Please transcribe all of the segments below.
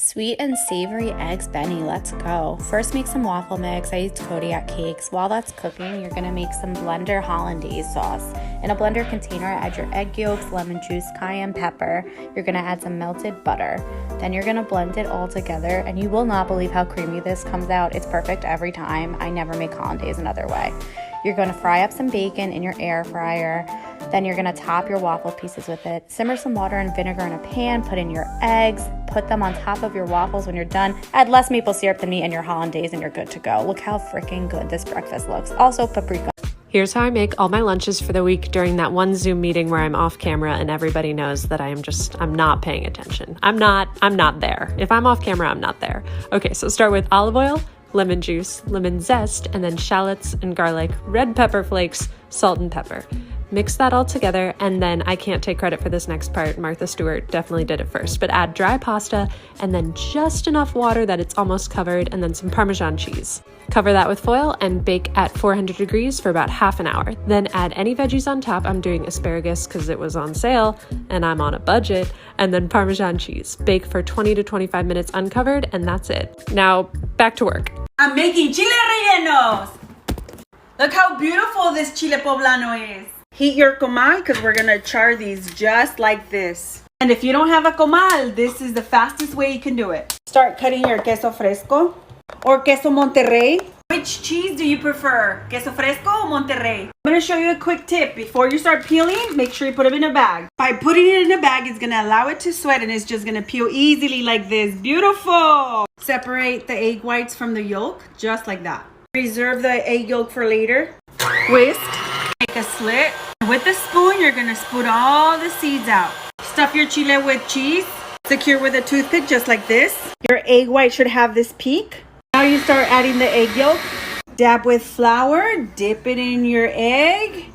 Sweet and savory eggs Benny, let's go. First make some waffle mix. I used Kodiak cakes. While that's cooking, you're gonna make some blender hollandaise sauce. In a blender container, add your egg yolks, lemon juice, cayenne pepper. You're gonna add some melted butter. Then you're gonna blend it all together, and you will not believe how creamy this comes out. It's perfect every time. I never make hollandaise another way. You're gonna fry up some bacon in your air fryer. Then you're gonna top your waffle pieces with it. Simmer some water and vinegar in a pan, put in your eggs, put them on top of your waffles when you're done. Add less maple syrup than me and your hollandaise and you're good to go. Look how freaking good this breakfast looks. Also paprika. Here's how I make all my lunches for the week during that one Zoom meeting where I'm off camera and everybody knows that I'm not paying attention. I'm not there. If I'm off camera, I'm not there. Okay, so start with olive oil, lemon juice, lemon zest, and then shallots and garlic, red pepper flakes, salt and pepper. Mix that all together, and then I can't take credit for this next part. Martha Stewart definitely did it first, but add dry pasta and then just enough water that it's almost covered, and then some Parmesan cheese. Cover that with foil and bake at 400 degrees for about half an hour. Then add any veggies on top. I'm doing asparagus because it was on sale and I'm on a budget, and then Parmesan cheese. Bake for 20 to 25 minutes uncovered, and that's it. Now, back to work. I'm making chile rellenos. Look how beautiful this chile poblano is. Heat your comal because we're gonna char these just like this. And if you don't have a comal, this is the fastest way you can do it. Start cutting your queso fresco or queso Monterrey. Which cheese do you prefer? Queso fresco or Monterrey? I'm gonna show you a quick tip. Before you start peeling, make sure you put them in a bag. By putting it in a bag, it's gonna allow it to sweat and it's just gonna peel easily like this. Beautiful! Separate the egg whites from the yolk, just like that. Reserve the egg yolk for later. Whisk. Make a slit. With a spoon, you're gonna spoon all the seeds out. Stuff your chile with cheese. Secure with a toothpick just like this. Your egg white should have this peak. Now you start adding the egg yolk. Dab with flour. Dip it in your egg.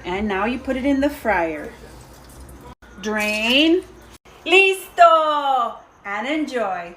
And now you put it in the fryer. Drain. Listo! And enjoy.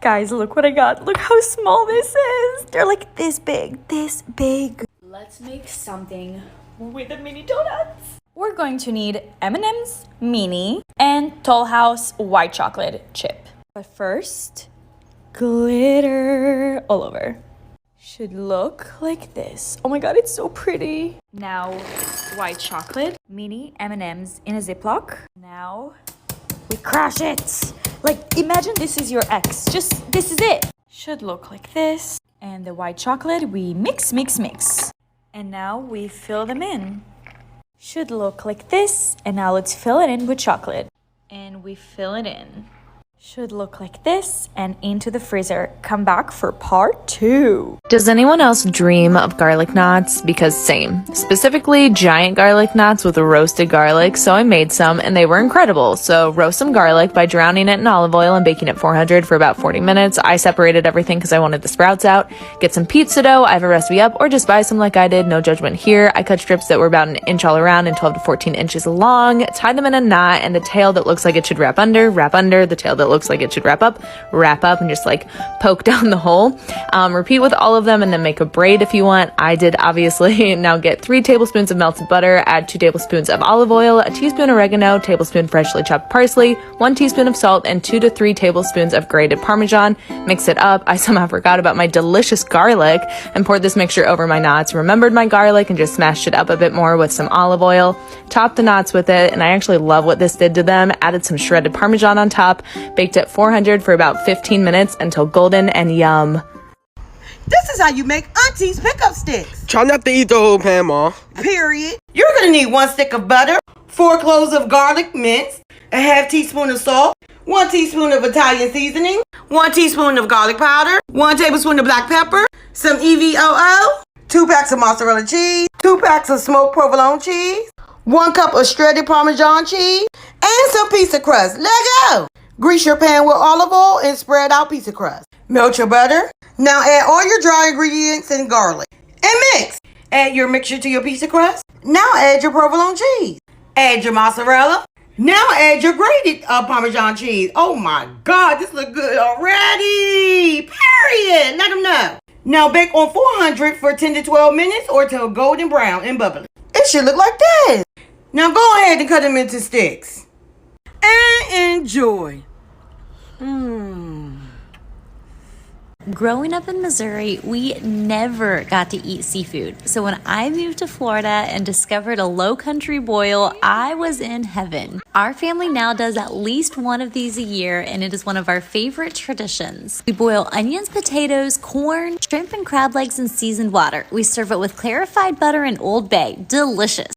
Guys, look what I got. Look how small this is. They're like this big, this big. Let's make something with the mini donuts. We're going to need M&M's mini and Toll House white chocolate chip. But first, glitter all over. Should look like this. Oh my god, it's so pretty. Now, white chocolate, mini M&M's in a Ziploc. Now, we crush it. Like, imagine this is your ex. Just, this is it. Should look like this. And the white chocolate, we mix. And now we fill them in. Should look like this. And now let's fill it in with chocolate. And we fill it in. Should look like this and into the freezer. Come back for part 2. Does anyone else dream of garlic knots? Because same. Specifically, giant garlic knots with roasted garlic, so I made some and they were incredible. So roast some garlic by drowning it in olive oil and baking at 400 for about 40 minutes. I separated everything because I wanted the sprouts out. Get some pizza dough, I have a recipe up, or just buy some like I did, no judgment here. I cut strips that were about an inch all around and 12 to 14 inches long, tie them in a knot, and the tail that looks like it should wrap under, the tail that looks like it should wrap up, and just like poke down the hole. Repeat with all of them and then make a braid if you want. I did, obviously. Now get 3 tablespoons of melted butter, add 2 tablespoons of olive oil, a teaspoon oregano, tablespoon freshly chopped parsley, 1 teaspoon of salt, and 2 to 3 tablespoons of grated Parmesan. Mix it up. I somehow forgot about my delicious garlic and poured this mixture over my knots. Remembered my garlic and just smashed it up a bit more with some olive oil. Topped the knots with it, and I actually love what this did to them. Added some shredded Parmesan on top. Baked at 400 for about 15 minutes until golden and yum. This is how you make Auntie's pickup sticks. Try not to eat the whole pan, Ma. Period. You're gonna need 1 stick of butter, 4 cloves of garlic minced, a half teaspoon of salt, 1 teaspoon of Italian seasoning, 1 teaspoon of garlic powder, 1 tablespoon of black pepper, some EVOO, 2 packs of mozzarella cheese, 2 packs of smoked provolone cheese, 1 cup of shredded Parmesan cheese, and some pizza crust. Let go! Grease your pan with olive oil and spread out pizza crust. Melt your butter. Now add all your dry ingredients and garlic. And mix. Add your mixture to your pizza crust. Now add your provolone cheese. Add your mozzarella. Now add your grated Parmesan cheese. Oh my God, this looks good already. Period. Let them know. Now bake on 400 for 10 to 12 minutes or till golden brown and bubbly. It should look like this. Now go ahead and cut them into sticks. And enjoy. Growing up in Missouri, we never got to eat seafood. So when I moved to Florida and discovered a low country boil, I was in heaven. Our family now does at least one of these a year, and it is one of our favorite traditions. We boil onions, potatoes, corn, shrimp, and crab legs in seasoned water. We serve it with clarified butter and Old Bay. Delicious.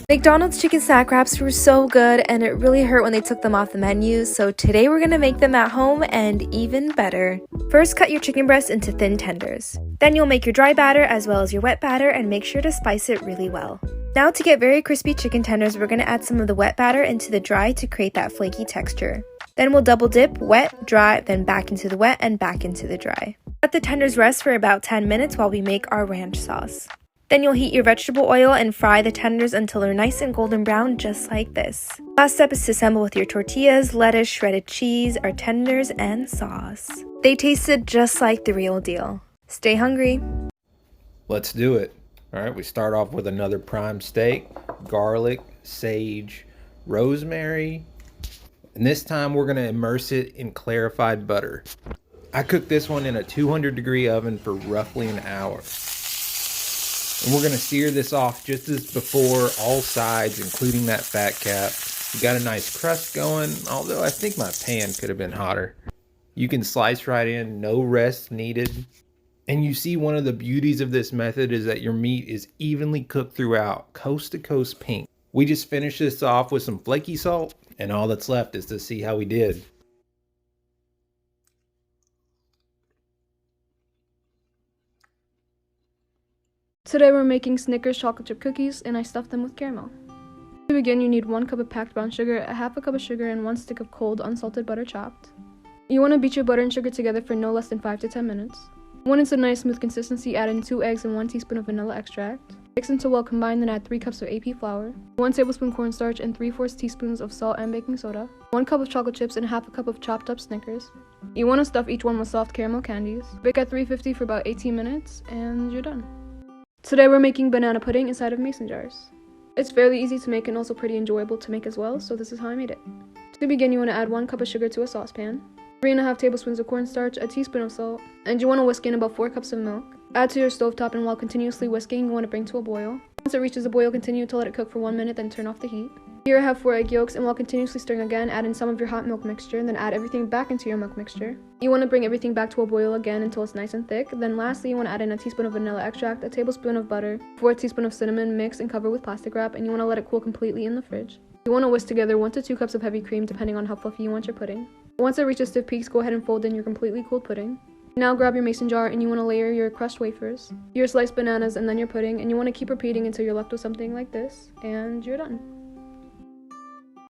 McDonald's chicken snack wraps were so good, and it really hurt when they took them off the menu, so today we're gonna make them at home and even better. First, cut your chicken breast into thin tenders. Then you'll make your dry batter as well as your wet batter and make sure to spice it really well. Now to get very crispy chicken tenders, we're gonna add some of the wet batter into the dry to create that flaky texture. Then we'll double dip, wet, dry, then back into the wet and back into the dry. Let the tenders rest for about 10 minutes while we make our ranch sauce. Then you'll heat your vegetable oil and fry the tenders until they're nice and golden brown, just like this. Last step is to assemble with your tortillas, lettuce, shredded cheese, our tenders, and sauce. They tasted just like the real deal. Stay hungry. Let's do it. All right, we start off with another prime steak, garlic, sage, rosemary, and this time we're gonna immerse it in clarified butter. I cooked this one in a 200-degree oven for roughly an hour. And we're going to sear this off just as before, all sides, including that fat cap. We got a nice crust going, although I think my pan could have been hotter. You can slice right in, no rest needed. And you see, one of the beauties of this method is that your meat is evenly cooked throughout, coast to coast pink. We just finished this off with some flaky salt, and all that's left is to see how we did. Today we're making Snickers chocolate chip cookies, and I stuffed them with caramel. To begin, you need 1 cup of packed brown sugar, a half a cup of sugar, and 1 stick of cold unsalted butter chopped. You want to beat your butter and sugar together for no less than 5 to 10 minutes. When it's a nice smooth consistency, add in 2 eggs and 1 teaspoon of vanilla extract. Mix until well combined, then add 3 cups of AP flour, 1 tablespoon cornstarch, and 3/4 teaspoons of salt and baking soda, 1 cup of chocolate chips, and half a cup of chopped up Snickers. You want to stuff each one with soft caramel candies. Bake at 350 for about 18 minutes, and you're done. Today we're making banana pudding inside of mason jars. It's fairly easy to make and also pretty enjoyable to make as well, so this is how I made it. To begin, you want to add 1 cup of sugar to a saucepan, 3.5 tablespoons of cornstarch, a teaspoon of salt, and you want to whisk in about 4 cups of milk. Add to your stovetop, and while continuously whisking, you want to bring to a boil. Once it reaches a boil, continue to let it cook for 1 minute, then turn off the heat. Here I have 4 egg yolks, and while continuously stirring again, add in some of your hot milk mixture, and then add everything back into your milk mixture. You want to bring everything back to a boil again until it's nice and thick. Then lastly, you want to add in a teaspoon of vanilla extract, a tablespoon of butter, 4 teaspoons of cinnamon, mix and cover with plastic wrap, and you want to let it cool completely in the fridge. You want to whisk together 1 to 2 cups of heavy cream depending on how fluffy you want your pudding. Once it reaches stiff peaks, go ahead and fold in your completely cooled pudding. Now grab your mason jar and you want to layer your crushed wafers, your sliced bananas, and then your pudding, and you want to keep repeating until you're left with something like this, and you're done.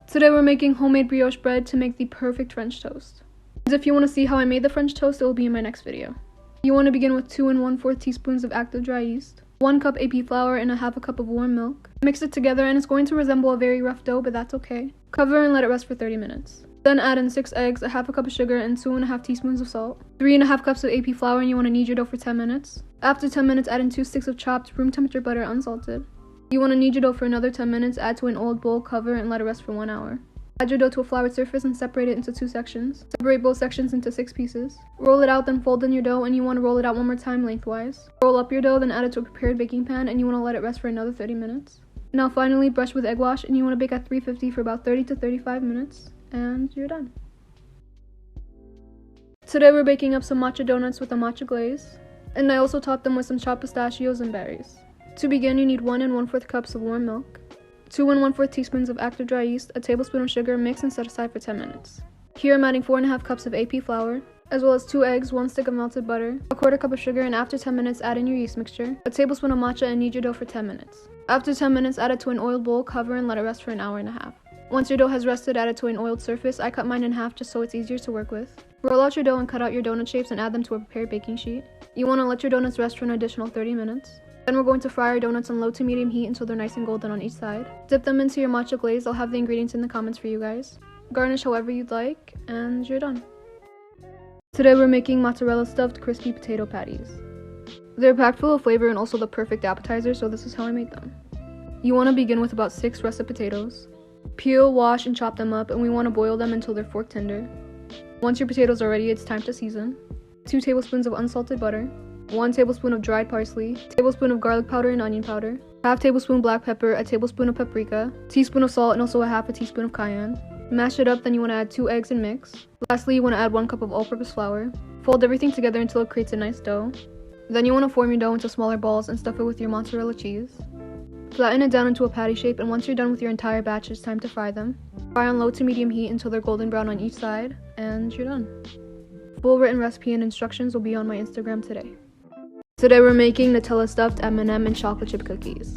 Today we're making homemade brioche bread to make the perfect French toast. And if you want to see how I made the French toast, it will be in my next video. You want to begin with 2 1/4 teaspoons of active dry yeast, 1 cup AP flour, and a half a cup of warm milk. Mix it together and it's going to resemble a very rough dough, but that's okay. Cover and let it rest for 30 minutes. Then add in 6 eggs, a half a cup of sugar, and 2.5 teaspoons of salt, 3.5 cups of AP flour, and you want to knead your dough for 10 minutes. After 10 minutes, add in 2 sticks of chopped room temperature butter unsalted. You want to knead your dough for another 10 minutes, add to an old bowl, cover, and let it rest for 1 hour. Add your dough to a floured surface and separate it into 2 sections. Separate both sections into 6 pieces. Roll it out, then fold in your dough, and you want to roll it out 1 more time lengthwise. Roll up your dough, then add it to a prepared baking pan, and you want to let it rest for another 30 minutes. Now finally, brush with egg wash, and you want to bake at 350 for about 30 to 35 minutes, and you're done. Today we're baking up some matcha donuts with a matcha glaze, and I also topped them with some chopped pistachios and berries. To begin, you need 1 1/4 cups of warm milk, 2 1/4 teaspoons of active dry yeast, a tablespoon of sugar, mix and set aside for 10 minutes. Here I'm adding 4.5 cups of AP flour, as well as 2 eggs, 1 stick of melted butter, a 1/4 cup of sugar, and after 10 minutes add in your yeast mixture, a tablespoon of matcha, and knead your dough for 10 minutes. After 10 minutes add it to an oiled bowl, cover and let it rest for an hour and a half. Once your dough has rested, add it to an oiled surface. I cut mine in half just so it's easier to work with. Roll out your dough and cut out your donut shapes and add them to a prepared baking sheet. You want to let your donuts rest for an additional 30 minutes. Then we're going to fry our donuts on low to medium heat until they're nice and golden on each side. Dip them into your matcha glaze. I'll have the ingredients in the comments for you guys. Garnish however you'd like, and you're done. Today we're making mozzarella stuffed crispy potato patties. They're packed full of flavor and also the perfect appetizer, so this is how I made them. You want to begin with about 6 russet potatoes. Peel, wash, and chop them up, and we want to boil them until they're fork tender. Once your potatoes are ready, it's time to season. 2 tablespoons of unsalted butter, 1 tablespoon of dried parsley, tablespoon of garlic powder and onion powder, half tablespoon black pepper, a tablespoon of paprika, teaspoon of salt, and also a half a teaspoon of cayenne. Mash it up, then you want to add 2 eggs and mix. Lastly, you want to add 1 cup of all-purpose flour. Fold everything together until it creates a nice dough. Then you want to form your dough into smaller balls and stuff it with your mozzarella cheese. Flatten it down into a patty shape, and once you're done with your entire batch, it's time to fry them. Fry on low to medium heat until they're golden brown on each side, and you're done. Full written recipe and instructions will be on my Instagram today. Today we're making Nutella stuffed M&M and chocolate chip cookies.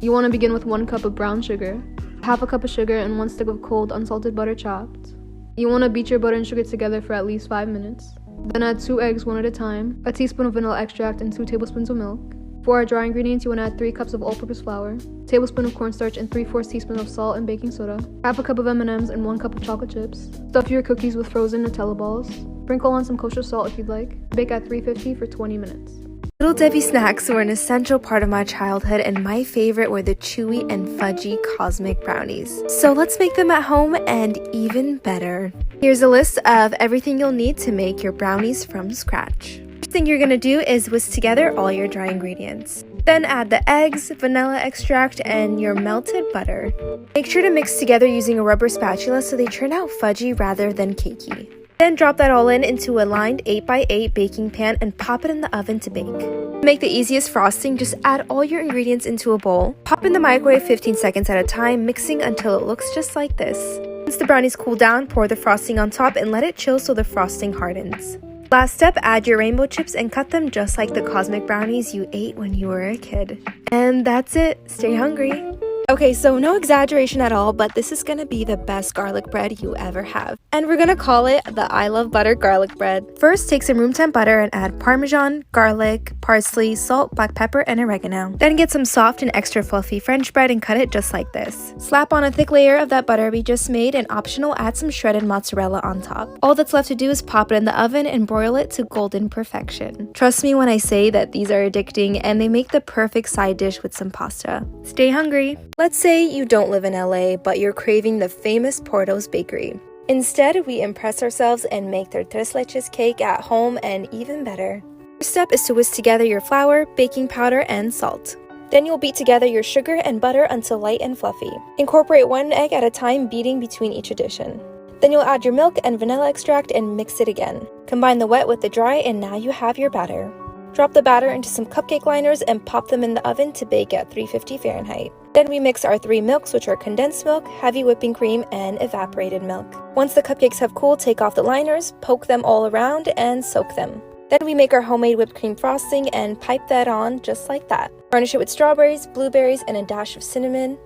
You want to begin with 1 cup of brown sugar, half a cup of sugar, and 1 stick of cold unsalted butter chopped. You want to beat your butter and sugar together for at least 5 minutes. Then add 2 eggs one at a time, a teaspoon of vanilla extract, and 2 tablespoons of milk. For our dry ingredients, you want to add 3 cups of all-purpose flour, tablespoon of cornstarch, and 3/4 teaspoon of salt and baking soda, half a cup of M&Ms, and 1 cup of chocolate chips. Stuff your cookies with frozen Nutella balls. Sprinkle on some kosher salt if you'd like. Bake at 350 for 20 minutes. Little Debbie snacks were an essential part of my childhood, and my favorite were the chewy and fudgy cosmic brownies. So let's make them at home and even better. Here's a list of everything you'll need to make your brownies from scratch. First thing you're gonna do is whisk together all your dry ingredients. Then add the eggs, vanilla extract, and your melted butter. Make sure to mix together using a rubber spatula so they turn out fudgy rather than cakey. Then drop that all into a lined 8x8 baking pan and pop it in the oven to bake. To make the easiest frosting, just add all your ingredients into a bowl. Pop in the microwave 15 seconds at a time, mixing until it looks just like this. Once the brownies cool down, pour the frosting on top and let it chill so the frosting hardens. Last step, add your rainbow chips and cut them just like the cosmic brownies you ate when you were a kid. And that's it. Stay hungry. Okay, so no exaggeration at all, but this is gonna be the best garlic bread you ever have. And we're gonna call it the I Love Butter garlic bread. First, take some room temp butter and add parmesan, garlic, parsley, salt, black pepper, and oregano. Then get some soft and extra fluffy French bread and cut it just like this. Slap on a thick layer of that butter we just made, and optional, add some shredded mozzarella on top. All that's left to do is pop it in the oven and broil it to golden perfection. Trust me when I say that these are addicting, and they make the perfect side dish with some pasta. Stay hungry. Let's say you don't live in LA, but you're craving the famous Porto's Bakery. Instead, we impress ourselves and make their tres leches cake at home and even better. First step is to whisk together your flour, baking powder, and salt. Then you'll beat together your sugar and butter until light and fluffy. Incorporate 1 egg at a time, beating between each addition. Then you'll add your milk and vanilla extract and mix it again. Combine the wet with the dry, and now you have your batter. Drop the batter into some cupcake liners and pop them in the oven to bake at 350 Fahrenheit. Then we mix our 3 milks, which are condensed milk, heavy whipping cream, and evaporated milk. Once the cupcakes have cooled, take off the liners, poke them all around, and soak them. Then we make our homemade whipped cream frosting and pipe that on just like that. Garnish it with strawberries, blueberries, and a dash of cinnamon.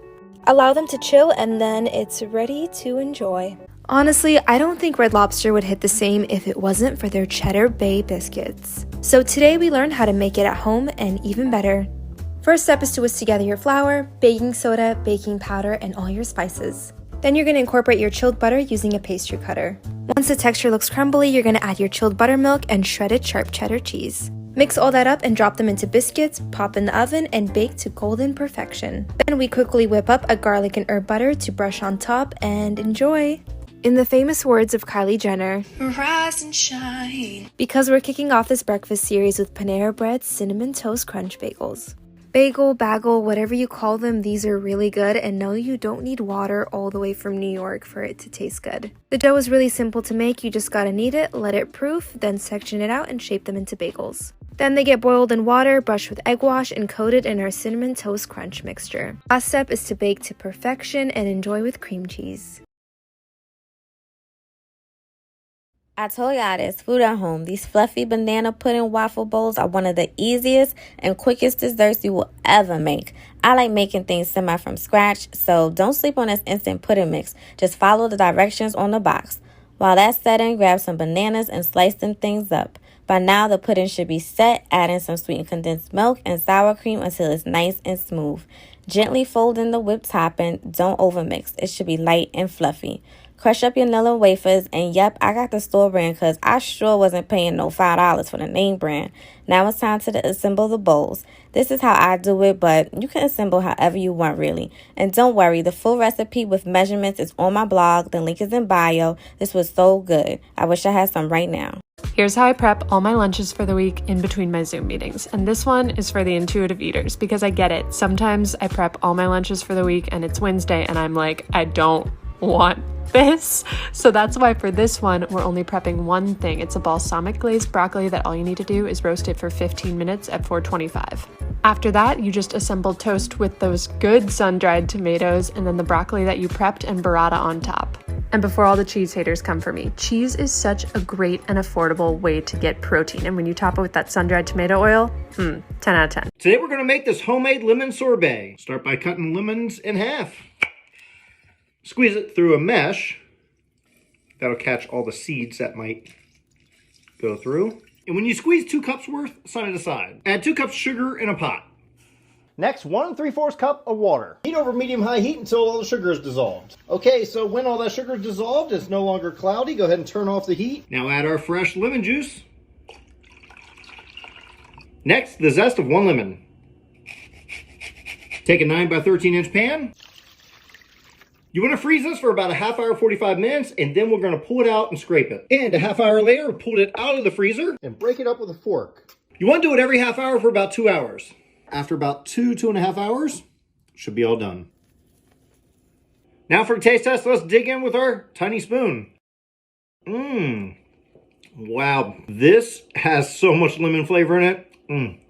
Allow them to chill, and then it's ready to enjoy. Honestly, I don't think Red Lobster would hit the same if it wasn't for their Cheddar Bay biscuits. So today we learned how to make it at home and even better. First step is to whisk together your flour, baking soda, baking powder, and all your spices. Then you're going to incorporate your chilled butter using a pastry cutter. Once the texture looks crumbly, you're going to add your chilled buttermilk and shredded sharp cheddar cheese. Mix all that up and drop them into biscuits, pop in the oven, and bake to golden perfection. Then we quickly whip up a garlic and herb butter to brush on top and enjoy. In the famous words of Kylie Jenner, "Rise and shine." Because we're kicking off this breakfast series with Panera Bread's Cinnamon Toast Crunch Bagels. Bagel, bagel, whatever you call them, these are really good, and no, you don't need water all the way from New York for it to taste good. The dough is really simple to make. You just gotta knead it, let it proof, then section it out and shape them into bagels. Then they get boiled in water, brushed with egg wash, and coated in our Cinnamon Toast Crunch mixture. Last step is to bake to perfection and enjoy with cream cheese. I told y'all this food at home. These fluffy banana pudding waffle bowls are one of the easiest and quickest desserts you will ever make. I like making things semi from scratch, so don't sleep on this instant pudding mix. Just follow the directions on the box. While that's setting, grab some bananas and slice them things up. By now, the pudding should be set, adding some sweetened condensed milk and sour cream until it's nice and smooth. Gently fold in the whipped topping. Don't overmix. It should be light and fluffy. Crush up your Nilla wafers, and yep, I got the store brand because I sure wasn't paying no $5 for the name brand. Now it's time to assemble the bowls. This is how I do it, but you can assemble however you want really. And don't worry, the full recipe with measurements is on my blog. The link is in bio. This was so good. I wish I had some right now. Here's how I prep all my lunches for the week in between my Zoom meetings. And this one is for the intuitive eaters because I get it. Sometimes I prep all my lunches for the week and it's Wednesday and I'm like, I don't want this. So that's why for this one, we're only prepping one thing. It's a balsamic glazed broccoli that all you need to do is roast it for 15 minutes at 425. After that, you just assemble toast with those good sun-dried tomatoes and then the broccoli that you prepped and burrata on top. And before all the cheese haters come for me, cheese is such a great and affordable way to get protein. And when you top it with that sun-dried tomato oil, 10 out of 10. Today we're going to make this homemade lemon sorbet. Start by cutting lemons in half. Squeeze it through a mesh. That'll catch all the seeds that might go through. And when you squeeze 2 cups worth, set it aside. Add 2 cups of sugar in a pot. Next, 1 3/4 cup of water. Heat over medium-high heat until all the sugar is dissolved. Okay, so when all that sugar is dissolved, it's no longer cloudy. Go ahead and turn off the heat. Now add our fresh lemon juice. Next, the zest of 1 lemon. Take a 9 by 13 inch pan. You want to freeze this for about a half hour, 45 minutes, and then we're going to pull it out and scrape it. And a half hour later, we pulled it out of the freezer and break it up with a fork. You want to do it every half hour for about 2 hours. After about 2.5 hours, should be all done. Now for a taste test, let's dig in with our tiny spoon. Wow, this has so much lemon flavor in it.